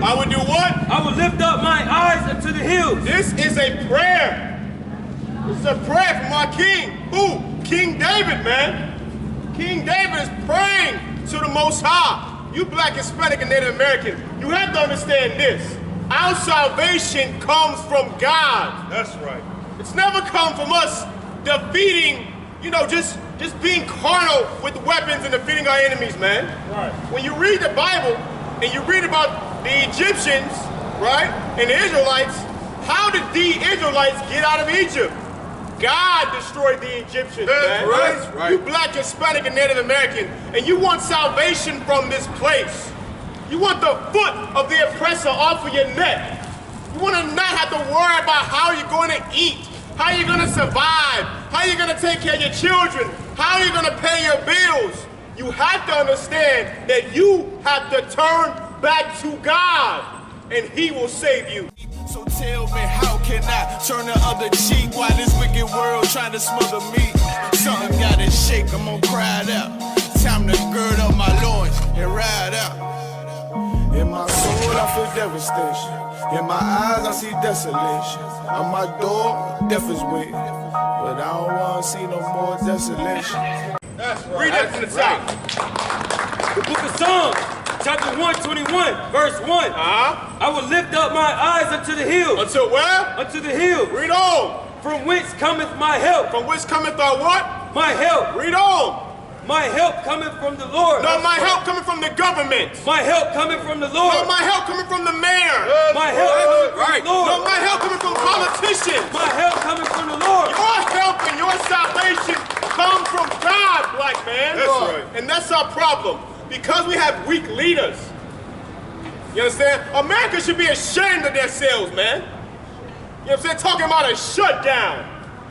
hills. I would do what? I will lift up my eyes unto the hills. This is a prayer. It's a prayer from our king. Who? King David, man. King David is praying to the Most High. You black, Hispanic, and Native American, you have to understand this. Our salvation comes from God. That's right. It's never come from us defeating, just being carnal with weapons and defeating our enemies, man. Right. When you read the Bible and you read about the Egyptians, right, and the Israelites, how did the Israelites get out of Egypt? God destroyed the Egyptians, man. Right. You black, Hispanic, and Native American, and you want salvation from this place. You want the foot of the oppressor off of your neck. You want to not have to worry about how you're going to eat, how you're going to survive, how you're going to take care of your children, how you're going to pay your bills. You have to understand that you have to turn back to God, and He will save you. So tell me, how can I turn the other cheek while this wicked world trying to smother me? Something gotta shake, I'm gonna cry it out. Time to gird up my loins and ride out. In my soul, I feel devastation. In my eyes, I see desolation. On my door, death is waiting. But I don't wanna see no more desolation. That's right. Read that from the top. The book of Psalms, chapter 121, verse 1. I will lift up my eyes unto the hills. Until where? Unto the hills. Read on. From whence cometh my help? From whence cometh our what? My help. Read on. My help cometh from the Lord. No, my help coming from the government. My help coming from the Lord. No, my help coming from the mayor. My help coming from the Lord. No, my help coming from politicians. My help coming from the Lord. Your help and your salvation come from God, black man. That's right. And that's our problem. Because we have weak leaders. You understand? America should be ashamed of themselves, man. You know what I'm saying? Talking about a shutdown.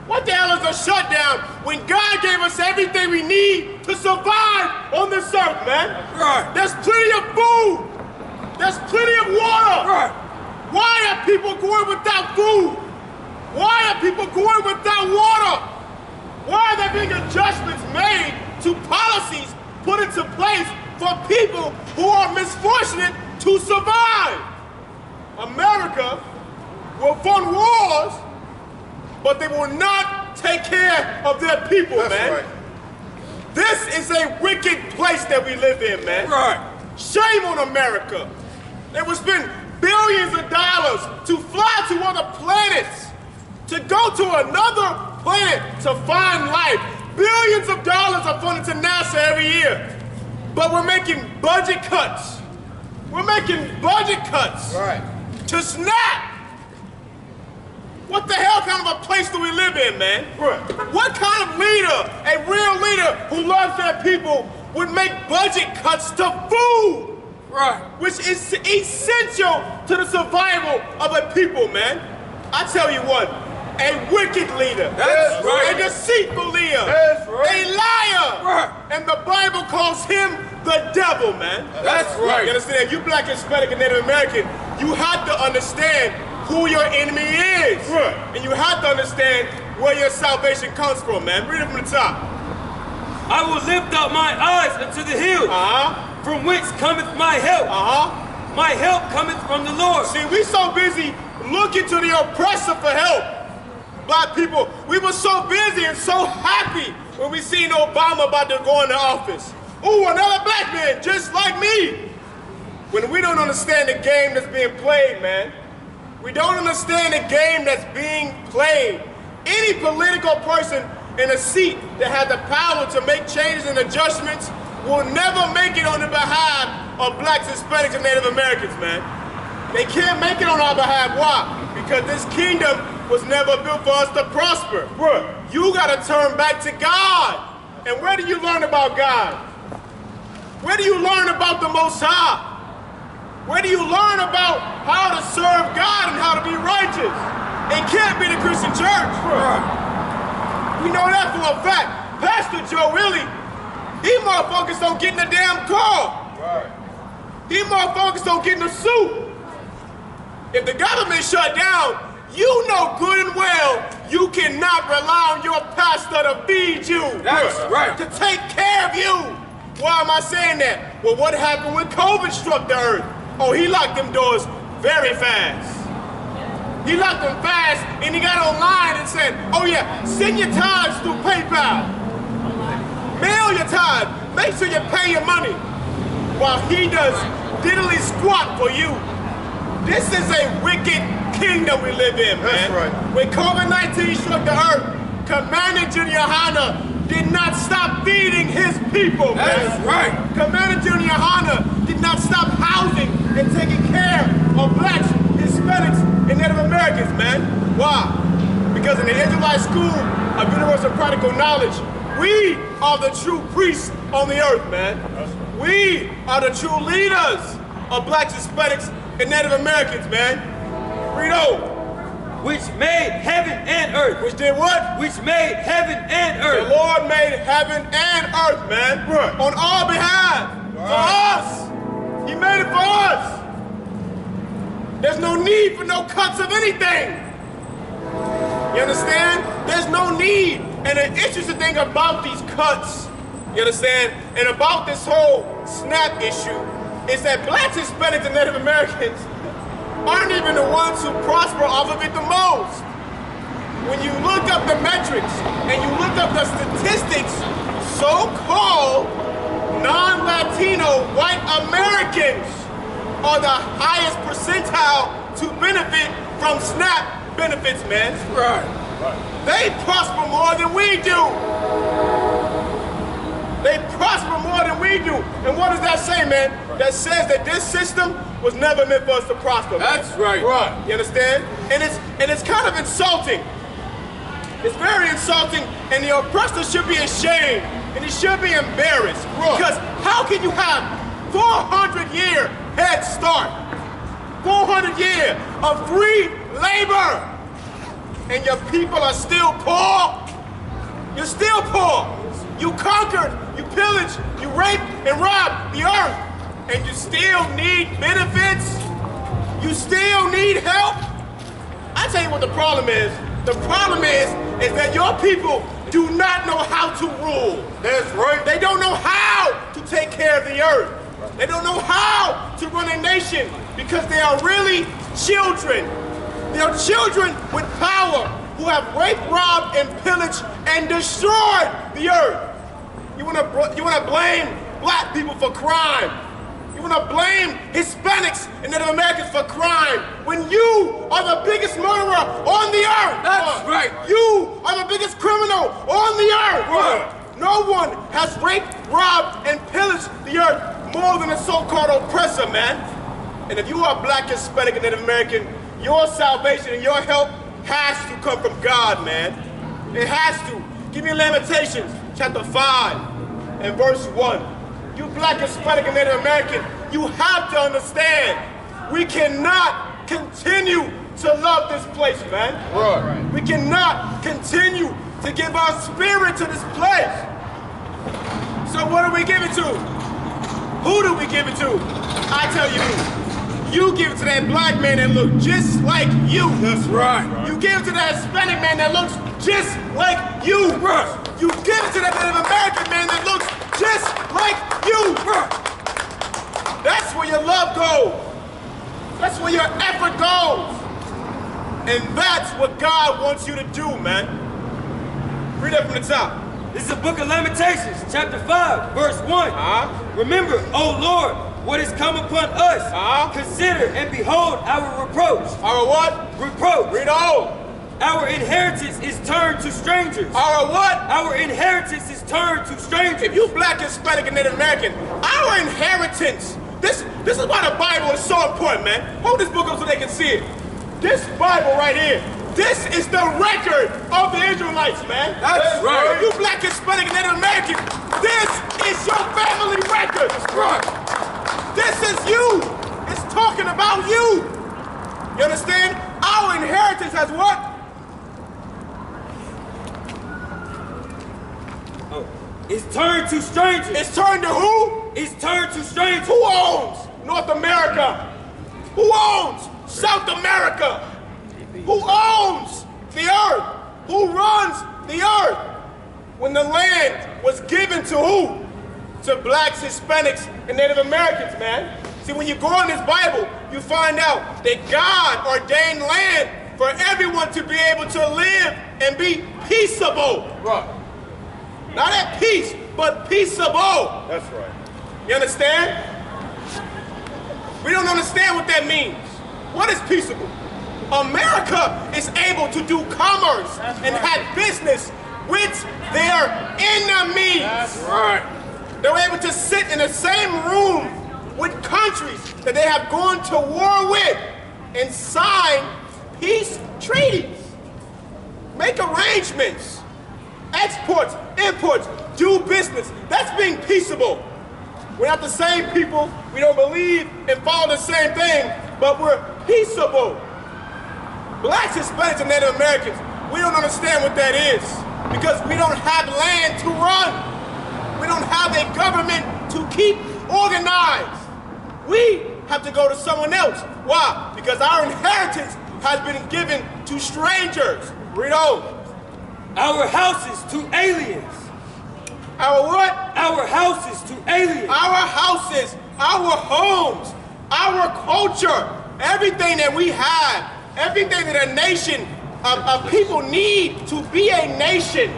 What the hell is a shutdown when God gave us everything we need to survive on this earth, man? Right. There's plenty of food. There's plenty of water. Right. Why are people going without food? Why are people going without water? Why are there being adjustments made to policies put into place for people who are misfortunate to survive? America will fund wars, but they will not take care of their people, That's man. right. This is a wicked place that we live in, man. Right. Shame on America. They will spend billions of dollars to fly to other planets, to go to another planet to find life. Billions of dollars are funded to NASA every year. But we're making budget cuts. We're making budget cuts. Right. To snap. What the hell kind of a place do we live in, man? Right. What kind of leader, a real leader who loves their people, would make budget cuts to food? Right. Which is essential to the survival of a people, man. I tell you what, a wicked leader. That's right. A deceitful leader. That's right. A liar. Right. And the Bible calls him the devil, man. That's right. You understand? If you black, Hispanic, and Native American, you have to understand who your enemy is. Right. And you have to understand where your salvation comes from, man. Read it from the top. I will lift up my eyes unto the hills. From whence cometh my help? My help cometh from the Lord. See, we so busy looking to the oppressor for help. Black people, we were so busy and so happy when we seen Obama about to go into office. Ooh, another black man just like me. When we don't understand the game that's being played, man. We don't understand the game that's being played. Any political person in a seat that has the power to make changes and adjustments will never make it on the behalf of blacks, Hispanics, and Native Americans, man. They can't make it on our behalf. Why? Because this kingdom was never built for us to prosper. Bro, you gotta turn back to God. And where do you learn about God? Where do you learn about the Most High? Where do you learn about how to serve God and how to be righteous? It can't be the Christian church. We know that for a fact. Pastor Joe Willie, he more focused on getting a damn car. Right. He more focused on getting a suit. If the government shut down, you know good and well you cannot rely on your pastor to feed you. That's right. To take care of you. Why am I saying that? Well, what happened when COVID struck the earth? Oh, he locked them doors very fast. He locked them fast, and he got online and said, oh yeah, send your tithes through PayPal. Mail your tithe. Make sure you pay your money. While he does diddly squat for you. This is a wicked kingdom we live in, man. That's right. When COVID-19 struck the earth, Commander General YAHANNA did not stop feeding his people, man. That's right. Commander General YAHANNA did not stop housing and taking care of blacks, Hispanics, and Native Americans, man. Why? Because in the Israelite school of universal practical knowledge, we are the true priests on the earth, man. We are the true leaders of blacks, Hispanics, and Native Americans, man. Read on. Which made heaven and earth. Which did what? Which made heaven and earth. The Lord made heaven and earth, man. Right. On our behalf. Right. For us. He made it for us. There's no need for no cuts of anything. You understand? There's no need. And the interesting thing about these cuts, you understand, and about this whole SNAP issue, is that blacks, Hispanics, and Native Americans aren't even the ones who prosper off of it the most. When you look up the metrics and you look up the statistics, so-called non-Latino white Americans are the highest percentile to benefit from SNAP benefits, man. Right. They prosper more than we do. They prosper more than we do. And what does that say, man? That says that this system was never meant for us to prosper, man. That's right. Right. You understand? And it's kind of insulting. It's very insulting, and the oppressor should be ashamed, and he should be embarrassed. Right. Because how can you have 400-year head start, 400 years of free labor, and your people are still poor? You're still poor. You conquered, you pillaged, you raped and robbed the earth, and you still need benefits? You still need help? I tell you what the problem is. The problem is that your people do not know how to rule. That's right. They don't know how to take care of the earth. They don't know how to run a nation because they are really children. They are children with power who have raped, robbed, and pillaged and destroyed the earth. You wanna blame black people for crime. You wanna blame Hispanics and Native Americans for crime when you are the biggest murderer on the earth. That's right. You are the biggest criminal on the earth. Right. No one has raped, robbed, and pillaged the earth more than a so-called oppressor, man. And if you are black, Hispanic, and Native American, your salvation and your help has to come from God, man. It has to. Give me Lamentations, chapter 5 and verse 1. You black, Hispanic, and Native American, you have to understand, we cannot continue to love this place, man. Right. We cannot continue to give our spirit to this place. So what do we give it to? Who do we give it to? I tell you who. You give it to that black man that looks just like you. That's right. You give it to that Hispanic man that looks just like you. Right. You give it to that Native American man that looks just like you. Right. That's where your love goes. That's where your effort goes. And that's what God wants you to do, man. Read that from the top. This is the book of Lamentations, chapter 5, verse 1. Remember, O Lord, what has come upon us. Consider and behold our reproach. Our what? Reproach. Read on. Our inheritance is turned to strangers. Our what? Our inheritance is turned to strangers. If you black, Hispanic, and Native American, our inheritance, this is why the Bible is so important, man. Hold this book up so they can see it. This Bible right here, this is the record of the Israelites, man. That's right. If you black, Hispanic, and Native American, this is your family record. That's right. This is you. It's talking about you. You understand? Our inheritance has what? It's turned to strangers. It's turned to who? It's turned to strangers. Who owns North America? Who owns South America? Who owns the earth? Who runs the earth? When the land was given to who? To blacks, Hispanics, and Native Americans, man. See, when you go in this Bible, you find out that God ordained land for everyone to be able to live and be peaceable. Right. Not at peace, but peaceable. That's right. You understand? We don't understand what that means. What is peaceable? America is able to do commerce and have business with their enemies. That's right. They're able to sit in the same room with countries that they have gone to war with and sign peace treaties, make arrangements, exports, imports, do business. That's being peaceable. We're not the same people, we don't believe and follow the same thing, but we're peaceable. Blacks, Hispanics, and Native Americans, we don't understand what that is because we don't have land to run. We don't have a government to keep organized. We have to go to someone else. Why? Because our inheritance has been given to strangers. Read on. Our houses to aliens. Our what? Our houses to aliens. Our houses, our homes, our culture, everything that we have, everything that a nation of people need to be a nation,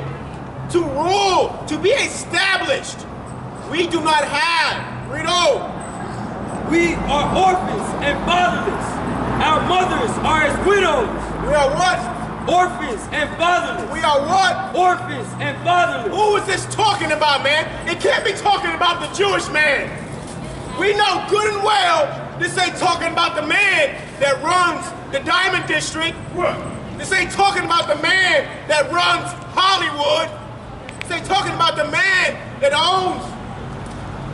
to rule, to be established, we do not have. Read on. We are orphans and fatherless. Our mothers are as widows. We are what? Orphans and fatherless. We are what? Orphans and fatherless. Who is this talking about, man? It can't be talking about the Jewish man. We know good and well this ain't talking about the man that runs the Diamond District. What? This ain't talking about the man that runs Hollywood. This ain't talking about the man that owns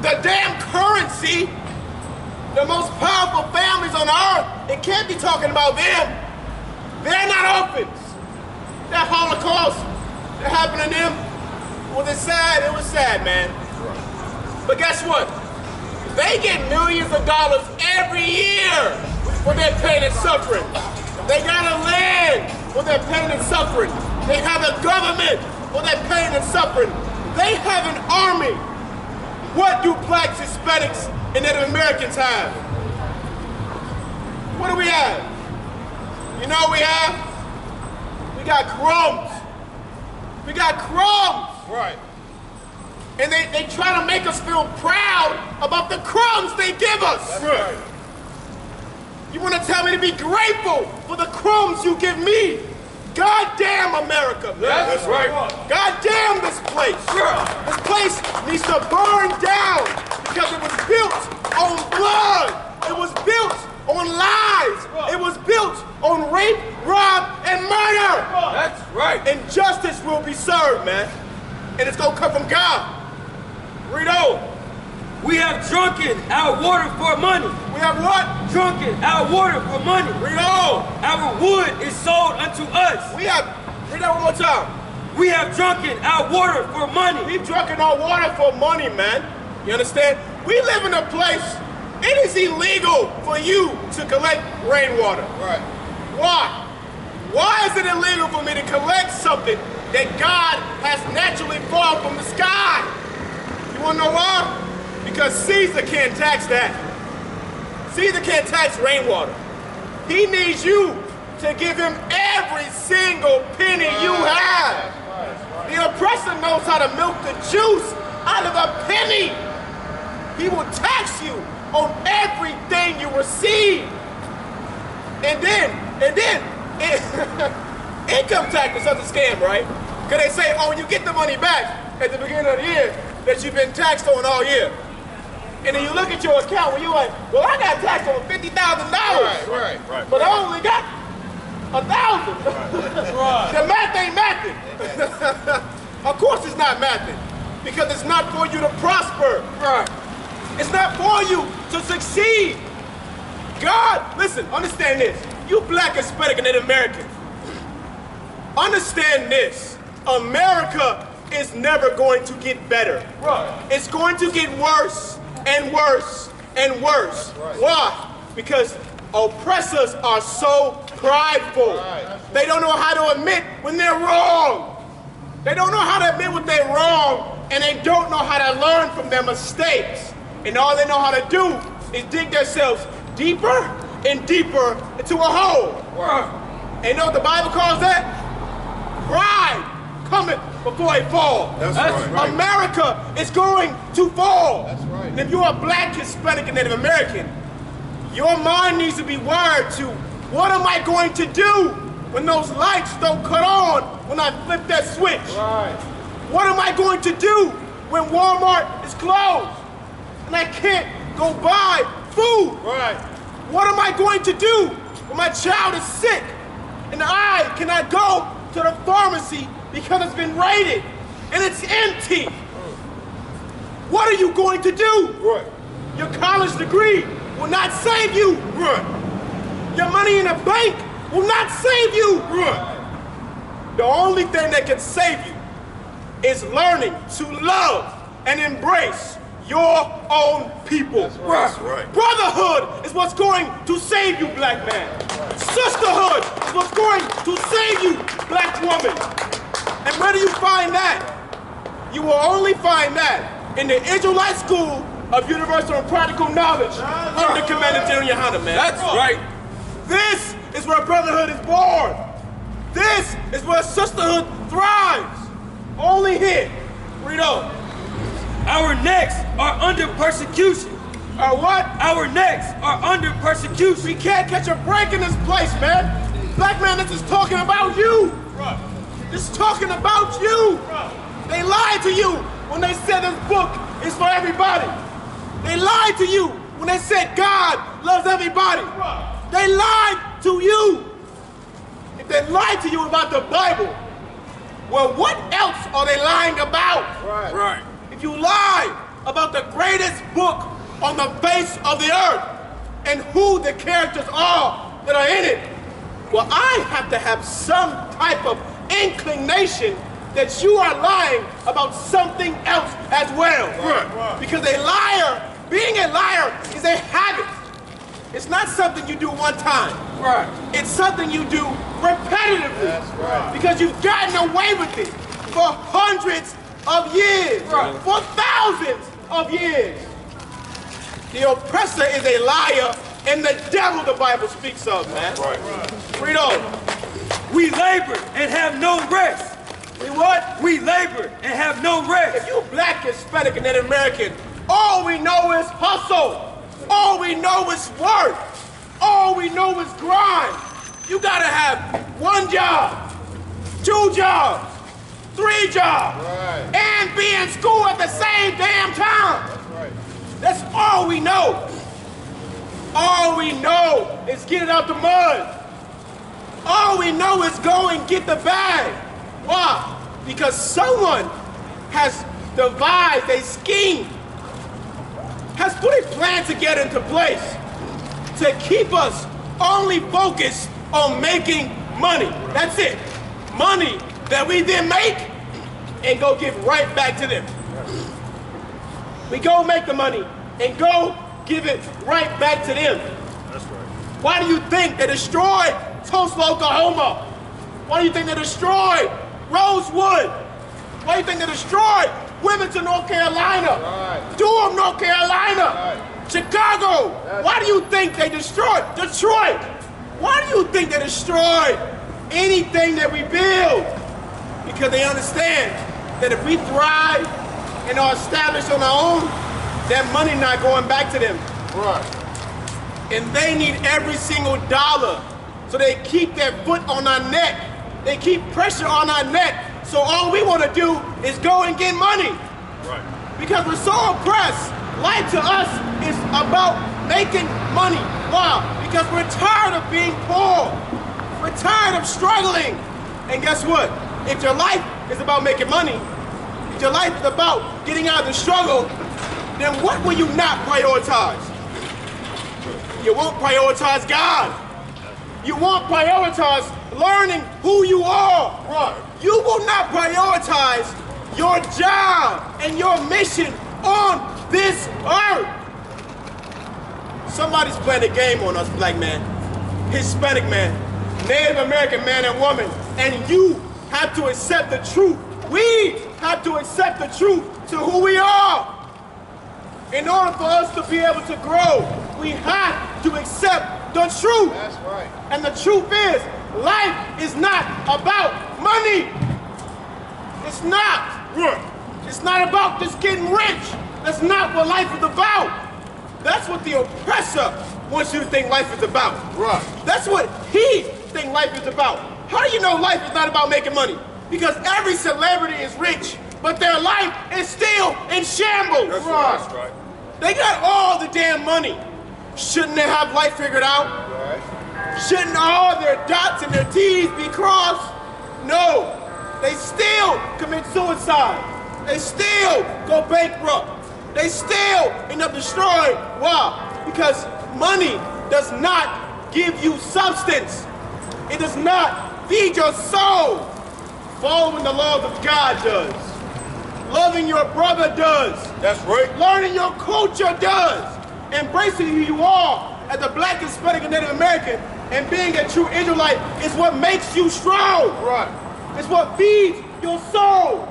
the damn currency, the most powerful families on earth. It can't be talking about them. They're not orphans. That Holocaust that happened to them, was it sad? It was sad, man. But guess what? They get millions of dollars every year for their pain and suffering. They got a land for their pain and suffering. They have a government for their pain and suffering. They have an army. What do blacks, Hispanics, and Native Americans have? What do we have? You know what we have? We got crumbs. We got crumbs. Right. And they try to make us feel proud about the crumbs they give us. That's right. You want to tell me to be grateful for the crumbs you give me? God damn America, man. That's right. God damn this place. This place needs to burn down because it was built on blood. It was built on lies. It was built on rape, rob, and murder. That's right. And justice will be served, man. And it's gonna come from God. Read on. We have drunken our water for money. We have what? Drunken our water for money. Read on. Our wood is sold unto us. We have, read that one more time. We have drunken our water for money. We've drunken our water for money, man. You understand? We live in a place, it is illegal for you to collect rainwater. Right. Why? Why is it illegal for me to collect something that God has naturally fallen from the sky? You wanna know why? Because Caesar can't tax that. Caesar can't tax rainwater. He needs you to give him every single penny you have. The oppressor knows how to milk the juice out of a penny. He will tax you on everything you receive. And then, income tax is such a scam, right? Because they say, oh, you get the money back at the beginning of the year that you've been taxed on all year. And then you look at your account and you're like, well, I got taxed on $50,000. Right. But I only got 1,000. The math ain't mathing. Of course it's not mathing. Because it's not for you to prosper. Right. It's not for you to succeed. God, listen, understand this. You black, Hispanic, and Native American. Understand this. America is never going to get better. Right. It's going to get worse and worse and worse. Right. Why? Because oppressors are so prideful. Right. They don't know how to admit when they're wrong. They don't know how to admit when they're wrong, and they don't know how to learn from their mistakes. And all they know how to do is dig themselves deeper and deeper into a hole. Right. And you know what the Bible calls that? Pride cometh before a fall. That's right. America is going to fall. That's right. And if you're a black, Hispanic, and Native American, your mind needs to be wired to, what am I going to do when those lights don't cut on when I flip that switch? Right. What am I going to do when Walmart is closed and I can't go buy food? Right. What am I going to do when my child is sick and I cannot go to the pharmacy because it's been raided and it's empty? What are you going to do? Right. Your college degree will not save you. Right. Your money in the bank will not save you. Right. The only thing that can save you is learning to love and embrace your own people. That's right. That's right. Brotherhood is what's going to save you, black man. Sisterhood is what's going to save you, black woman. And where do you find that? You will only find that in the Israelite School of Universal and Practical Knowledge under Commander General YAHANNA, man. That's right. This is where brotherhood is born. This is where sisterhood thrives. Only here. Read on. Our necks are under persecution. Our what? Our necks are under persecution. We can't catch a break in this place, man. Black man, this is talking about you. Right. This is talking about you. They lied to you when they said this book is for everybody. They lied to you when they said God loves everybody. They lied to you. If they lied to you about the Bible, well, what else are they lying about? Right. Right. If you lie about the greatest book on the face of the earth and who the characters are that are in it, well, I have to have some type of inclination that you are lying about something else as well. Right. Because a liar, being a liar is a habit. It's not something you do one time. Right. It's something you do repetitively. That's right. Because you've gotten away with it for hundreds of years, for thousands of years. The oppressor is a liar and the devil the Bible speaks of, man. Right. Read on. We labor and have no rest. We what? We labor and have no rest. If you black, Hispanic, and Native American, all we know is hustle. All we know is work. All we know is grind. You gotta have one job, 2 jobs, 3 jobs, Right. and be in school at the same damn time. That's right. That's all we know. All we know is get it out the mud. All we know is go and get the bag. Why? Because someone has devised a scheme, has put a plan to get into place to keep us only focused on making money. That's it. Money that we then make and go give right back to them. We go make the money and go give it right back to them. That's right. Why do you think they destroyed Tulsa, Oklahoma? Why do you think they destroyed Rosewood? Why do you think they destroyed Wilmington, North Carolina? Right. Durham, North Carolina? Right. Chicago? Why do you think they destroyed Detroit? Why do you think they destroyed anything that we build? Because they understand that if we thrive and are established on our own, that money not going back to them. Right. And they need every single dollar. So they keep their foot on our neck. They keep pressure on our neck. So all we want to do is go and get money. Right. Because we're so oppressed. Life to us is about making money. Why? Because we're tired of being poor. We're tired of struggling. And guess what? If your life is about making money, if your life is about getting out of the struggle, then what will you not prioritize? You won't prioritize God. You won't prioritize learning who you are. Right. You will not prioritize your job and your mission on this earth. Somebody's playing a game on us, black man, Hispanic man, Native American man and woman, and you have to accept the truth. We have to accept the truth to who we are. In order for us to be able to grow, we have to accept the truth. That's right. And the truth is, life is not about money. It's not. It's not about just getting rich. That's not what life is about. That's what the oppressor wants you to think life is about. Right. That's what he thinks life is about. How do you know life is not about making money? Because every celebrity is rich, but their life is still in shambles. That's right. That's right. They got all the damn money. Shouldn't they have life figured out? Right. Shouldn't all their dots and their T's be crossed? No. They still commit suicide. They still go bankrupt. They still end up destroyed. Why? Because money does not give you substance. It does not feed your soul. Following the laws of God does. Loving your brother does. That's right. Learning your culture does. Embracing who you are as a Black, Hispanic, and Native American and being a true Israelite is what makes you strong. Right. It's what feeds your soul.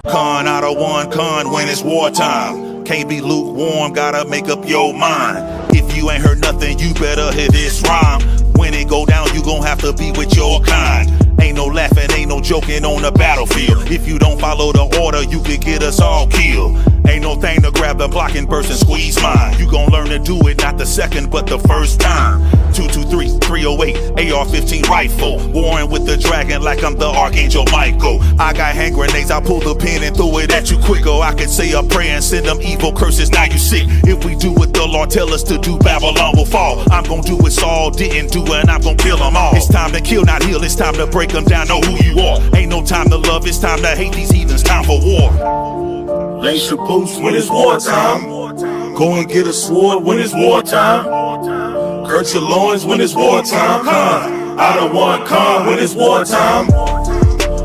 Con out of one con when it's wartime. Can't be lukewarm, gotta make up your mind. If you ain't heard nothing, you better hear this rhyme. When it go down, you gon' have to be with your kind. Ain't no laughing, ain't no joking on the battlefield. If you don't follow the order, you could get us all killed. Ain't no thing to grab the block and burst and squeeze mine. You gon' learn to do it, not the second, but the first time. 223, 308, AR-15 rifle. Warring with the dragon like I'm the Archangel Michael. I got hand grenades, I pull the pin and throw it at you quicker. I can say a prayer and send them evil curses, now you sick. If we do what the Lord tell us to do, Babylon will fall. I'm gon' do what Saul didn't do and I'm gon' kill them all. It's time to kill, not heal, it's time to break them down, know who you are. Ain't no time to love, it's time to hate these heathens, time for war. Lace your boots when it's wartime. Go and get a sword when it's wartime. Girt your loins when it's wartime. Con out of one con when it's wartime.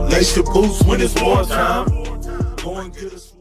Lace your boots when it's wartime. Go and get a sword.